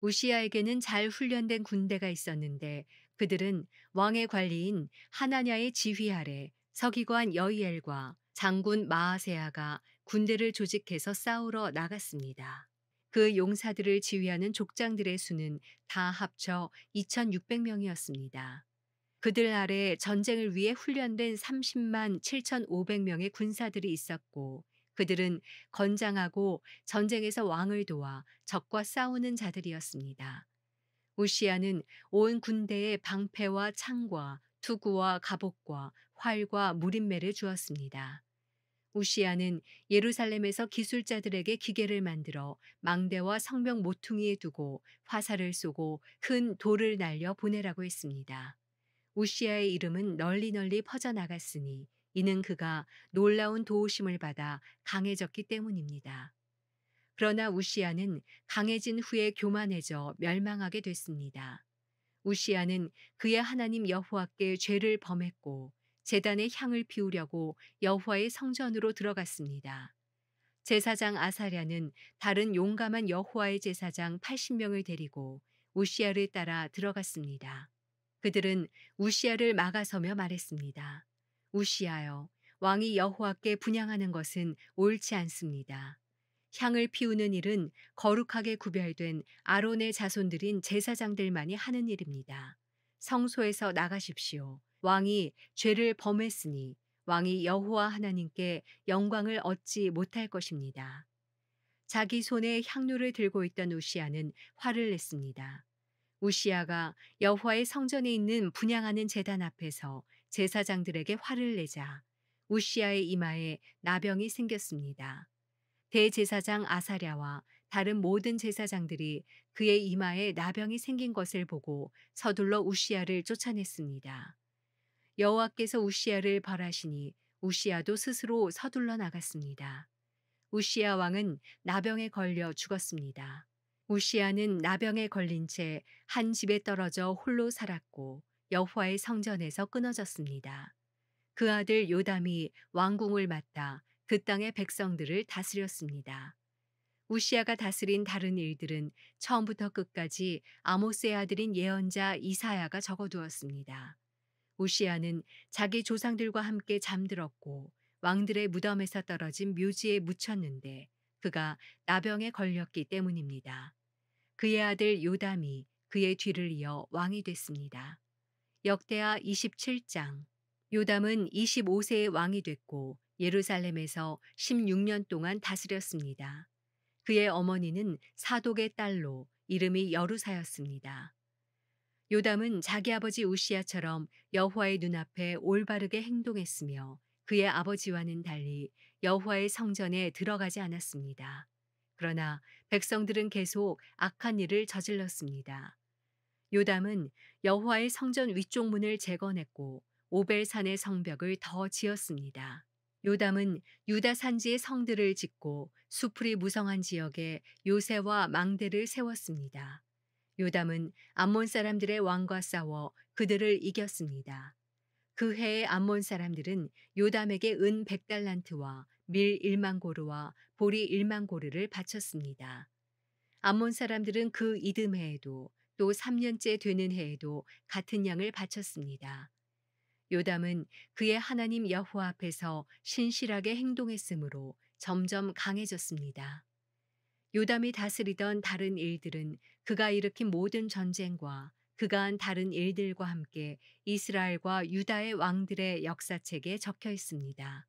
우시아에게는 잘 훈련된 군대가 있었는데 그들은 왕의 관리인 하나냐의 지휘 아래 서기관 여이엘과 장군 마아세야가 군대를 조직해서 싸우러 나갔습니다. 그 용사들을 지휘하는 족장들의 수는 다 합쳐 2,600명이었습니다. 그들 아래 전쟁을 위해 훈련된 30만 7,500명의 군사들이 있었고 그들은 건장하고 전쟁에서 왕을 도와 적과 싸우는 자들이었습니다. 우시아는 온 군대에 방패와 창과 투구와 갑옷과 활과 무림매를 주었습니다. 우시아는 예루살렘에서 기술자들에게 기계를 만들어 망대와 성벽 모퉁이에 두고 화살을 쏘고 큰 돌을 날려 보내라고 했습니다. 우시아의 이름은 널리 널리 퍼져나갔으니 이는 그가 놀라운 도우심을 받아 강해졌기 때문입니다. 그러나 우시아는 강해진 후에 교만해져 멸망하게 됐습니다. 우시아는 그의 하나님 여호와께 죄를 범했고 제단에 향을 피우려고 여호와의 성전으로 들어갔습니다. 제사장 아사랴는 다른 용감한 여호와의 제사장 80명을 데리고 우시아를 따라 들어갔습니다. 그들은 우시아를 막아서며 말했습니다. 우시아여, 왕이 여호와께 분향하는 것은 옳지 않습니다. 향을 피우는 일은 거룩하게 구별된 아론의 자손들인 제사장들만이 하는 일입니다. 성소에서 나가십시오. 왕이 죄를 범했으니 왕이 여호와 하나님께 영광을 얻지 못할 것입니다. 자기 손에 향료를 들고 있던 우시아는 화를 냈습니다. 우시아가 여호와의 성전에 있는 분향하는 제단 앞에서 제사장들에게 화를 내자 우시아의 이마에 나병이 생겼습니다. 대제사장 아사랴와 다른 모든 제사장들이 그의 이마에 나병이 생긴 것을 보고 서둘러 우시아를 쫓아냈습니다. 여호와께서 우시아를 벌하시니 우시아도 스스로 서둘러 나갔습니다. 우시아 왕은 나병에 걸려 죽었습니다. 우시아는 나병에 걸린 채 한 집에 떨어져 홀로 살았고 여호와의 성전에서 끊어졌습니다. 그 아들 요담이 왕궁을 맡아 그 땅의 백성들을 다스렸습니다. 우시아가 다스린 다른 일들은 처음부터 끝까지 아모스의 아들인 예언자 이사야가 적어두었습니다. 우시아는 자기 조상들과 함께 잠들었고 왕들의 무덤에서 떨어진 묘지에 묻혔는데 그가 나병에 걸렸기 때문입니다. 그의 아들 요담이 그의 뒤를 이어 왕이 됐습니다. 역대하 27장. 요담은 25세의 왕이 됐고 예루살렘에서 16년 동안 다스렸습니다. 그의 어머니는 사독의 딸로 이름이 여루사였습니다. 요담은 자기 아버지 우시아처럼 여호와의 눈앞에 올바르게 행동했으며 그의 아버지와는 달리 여호와의 성전에 들어가지 않았습니다. 그러나 백성들은 계속 악한 일을 저질렀습니다. 요담은 여호와의 성전 위쪽 문을 재건했고 오벨산의 성벽을 더 지었습니다. 요담은 유다 산지의 성들을 짓고 수풀이 무성한 지역에 요새와 망대를 세웠습니다. 요담은 암몬 사람들의 왕과 싸워 그들을 이겼습니다. 그 해에 암몬 사람들은 요담에게 은 100달란트와 밀 1만 고르와 보리 1만 고르를 바쳤습니다. 암몬 사람들은 그 이듬해에도 또 3년째 되는 해에도 같은 양을 바쳤습니다. 요담은 그의 하나님 여호와 앞에서 신실하게 행동했으므로 점점 강해졌습니다. 요담이 다스리던 다른 일들은 그가 일으킨 모든 전쟁과 그가 한 다른 일들과 함께 이스라엘과 유다의 왕들의 역사책에 적혀 있습니다.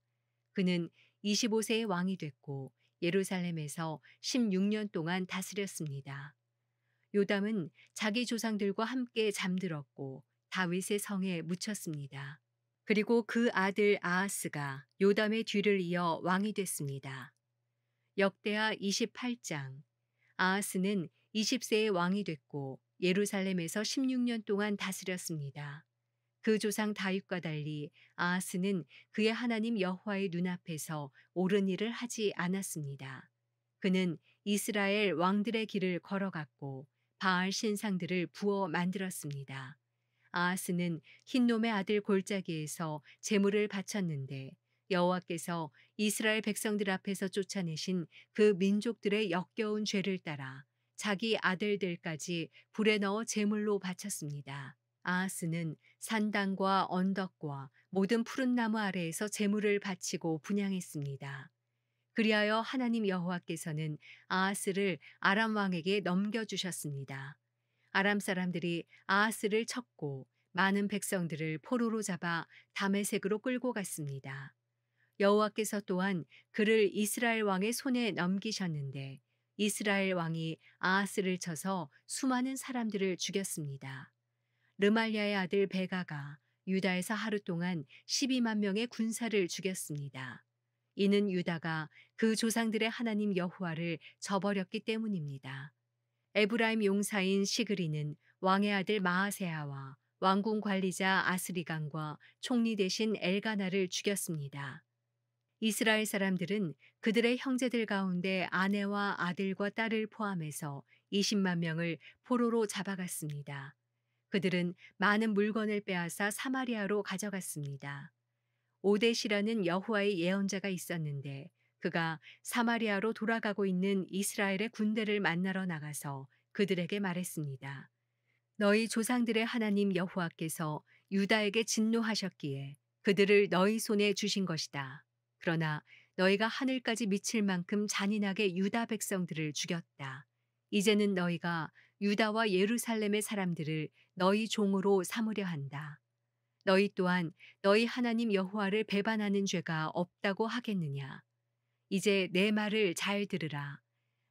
그는 25세의 왕이 됐고 예루살렘에서 16년 동안 다스렸습니다. 요담은 자기 조상들과 함께 잠들었고 다윗의 성에 묻혔습니다. 그리고 그 아들 아하스가 요담의 뒤를 이어 왕이 됐습니다. 역대하 28장. 아하스는 20세의 왕이 됐고 예루살렘에서 16년 동안 다스렸습니다. 그 조상 다윗과 달리 아하스는 그의 하나님 여호와의 눈앞에서 옳은 일을 하지 않았습니다. 그는 이스라엘 왕들의 길을 걸어갔고 바알 신상들을 부어 만들었습니다. 아하스는 흰놈의 아들 골짜기에서 제물을 바쳤는데 여호와께서 이스라엘 백성들 앞에서 쫓아내신 그 민족들의 역겨운 죄를 따라 자기 아들들까지 불에 넣어 제물로 바쳤습니다. 아하스는 산당과 언덕과 모든 푸른 나무 아래에서 제물을 바치고 분향했습니다. 그리하여 하나님 여호와께서는 아하스를 아람 왕에게 넘겨주셨습니다. 아람 사람들이 아하스를 쳤고 많은 백성들을 포로로 잡아 다메섹으로 끌고 갔습니다. 여호와께서 또한 그를 이스라엘 왕의 손에 넘기셨는데 이스라엘 왕이 아하스를 쳐서 수많은 사람들을 죽였습니다. 르말야의 아들 베가가 유다에서 하루 동안 12만 명의 군사를 죽였습니다. 이는 유다가 그 조상들의 하나님 여호와를 저버렸기 때문입니다. 에브라임 용사인 시그리는 왕의 아들 마아세아와 왕궁 관리자 아스리강과 총리 대신 엘가나를 죽였습니다. 이스라엘 사람들은 그들의 형제들 가운데 아내와 아들과 딸을 포함해서 20만 명을 포로로 잡아갔습니다. 그들은 많은 물건을 빼앗아 사마리아로 가져갔습니다. 오데시라는 여호와의 예언자가 있었는데 그가 사마리아로 돌아가고 있는 이스라엘의 군대를 만나러 나가서 그들에게 말했습니다. 너희 조상들의 하나님 여호와께서 유다에게 진노하셨기에 그들을 너희 손에 주신 것이다. 그러나 너희가 하늘까지 미칠 만큼 잔인하게 유다 백성들을 죽였다. 이제는 너희가 유다와 예루살렘의 사람들을 너희 종으로 삼으려 한다. 너희 또한 너희 하나님 여호와를 배반하는 죄가 없다고 하겠느냐. 이제 내 말을 잘 들으라.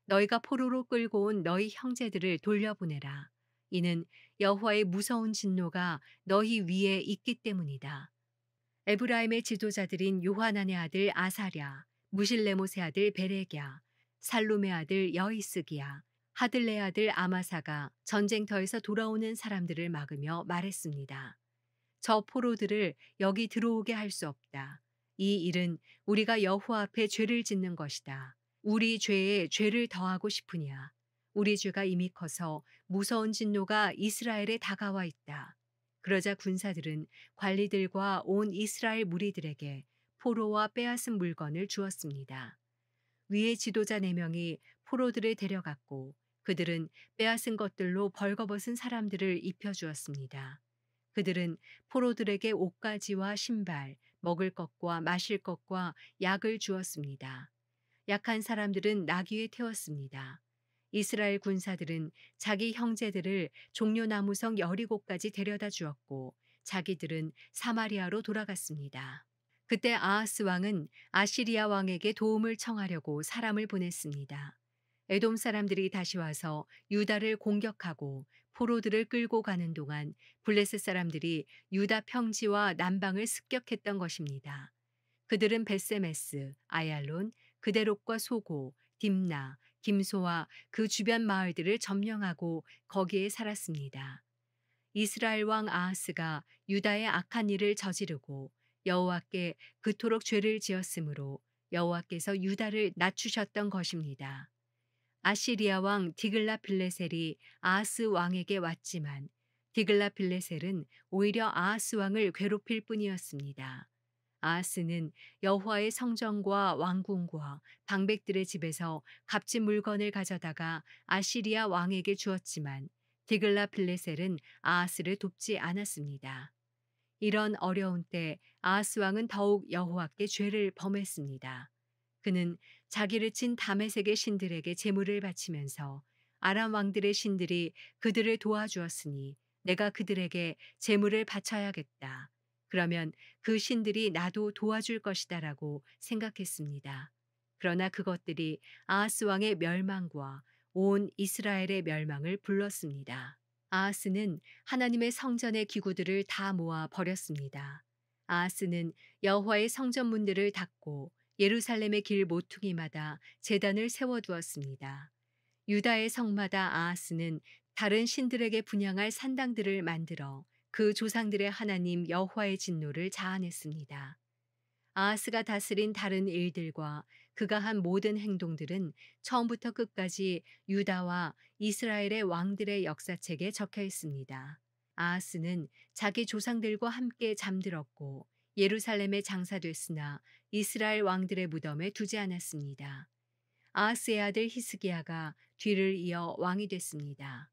너희가 포로로 끌고 온 너희 형제들을 돌려보내라. 이는 여호와의 무서운 진노가 너희 위에 있기 때문이다. 에브라임의 지도자들인 요하난의 아들 아사랴, 무실레못의 아들 베레꞉야, 살룸의 아들 여이스기야, 하들레의 아들 아마사가 전쟁터에서 돌아오는 사람들을 막으며 말했습니다. 저 포로들을 여기 들어오게 할 수 없다. 이 일은 우리가 여호와 앞에 죄를 짓는 것이다. 우리 죄에 죄를 더하고 싶으냐. 우리 죄가 이미 커서 무서운 진노가 이스라엘에 다가와 있다. 그러자 군사들은 관리들과 온 이스라엘 무리들에게 포로와 빼앗은 물건을 주었습니다. 위의 지도자 4명이 포로들을 데려갔고 그들은 빼앗은 것들로 벌거벗은 사람들을 입혀주었습니다. 그들은 포로들에게 옷가지와 신발, 먹을 것과 마실 것과 약을 주었습니다. 약한 사람들은 나귀에 태웠습니다. 이스라엘 군사들은 자기 형제들을 종려나무성 여리고까지 데려다 주었고 자기들은 사마리아로 돌아갔습니다. 그때 아하스 왕은 아시리아 왕에게 도움을 청하려고 사람을 보냈습니다. 에돔 사람들이 다시 와서 유다를 공격하고 포로들을 끌고 가는 동안 블레셋 사람들이 유다 평지와 남방을 습격했던 것입니다. 그들은 벳세메스, 아얄론, 그데롯과 소고, 딥나, 김소와 그 주변 마을들을 점령하고 거기에 살았습니다. 이스라엘 왕 아하스가 유다의 악한 일을 저지르고 여호와께 그토록 죄를 지었으므로 여호와께서 유다를 낮추셨던 것입니다. 아시리아 왕 디글라빌레셀이 아하스 왕에게 왔지만 디글라빌레셀은 오히려 아하스 왕을 괴롭힐 뿐이었습니다. 아하스는 여호와의 성전과 왕궁과 방백들의 집에서 값진 물건을 가져다가 아시리아 왕에게 주었지만 디글라빌레셀은 아하스를 돕지 않았습니다. 이런 어려운 때 아하스 왕은 더욱 여호와께 죄를 범했습니다. 그는 자기를 친 다메섹의 신들에게 제물을 바치면서 아람 왕들의 신들이 그들을 도와주었으니 내가 그들에게 제물을 바쳐야겠다. 그러면 그 신들이 나도 도와줄 것이다라고 생각했습니다. 그러나 그것들이 아하스 왕의 멸망과 온 이스라엘의 멸망을 불렀습니다. 아하스는 하나님의 성전의 기구들을 다 모아 버렸습니다. 아하스는 여호와의 성전 문들을 닫고 예루살렘의 길 모퉁이마다 제단을 세워두었습니다. 유다의 성마다 아하스는 다른 신들에게 분향할 산당들을 만들어 그 조상들의 하나님 여호와의 진노를 자아냈습니다. 아하스가 다스린 다른 일들과 그가 한 모든 행동들은 처음부터 끝까지 유다와 이스라엘의 왕들의 역사책에 적혀 있습니다. 아하스는 자기 조상들과 함께 잠들었고 예루살렘에 장사됐으나 이스라엘 왕들의 무덤에 두지 않았습니다. 아하스의 아들 히스기야가 뒤를 이어 왕이 됐습니다.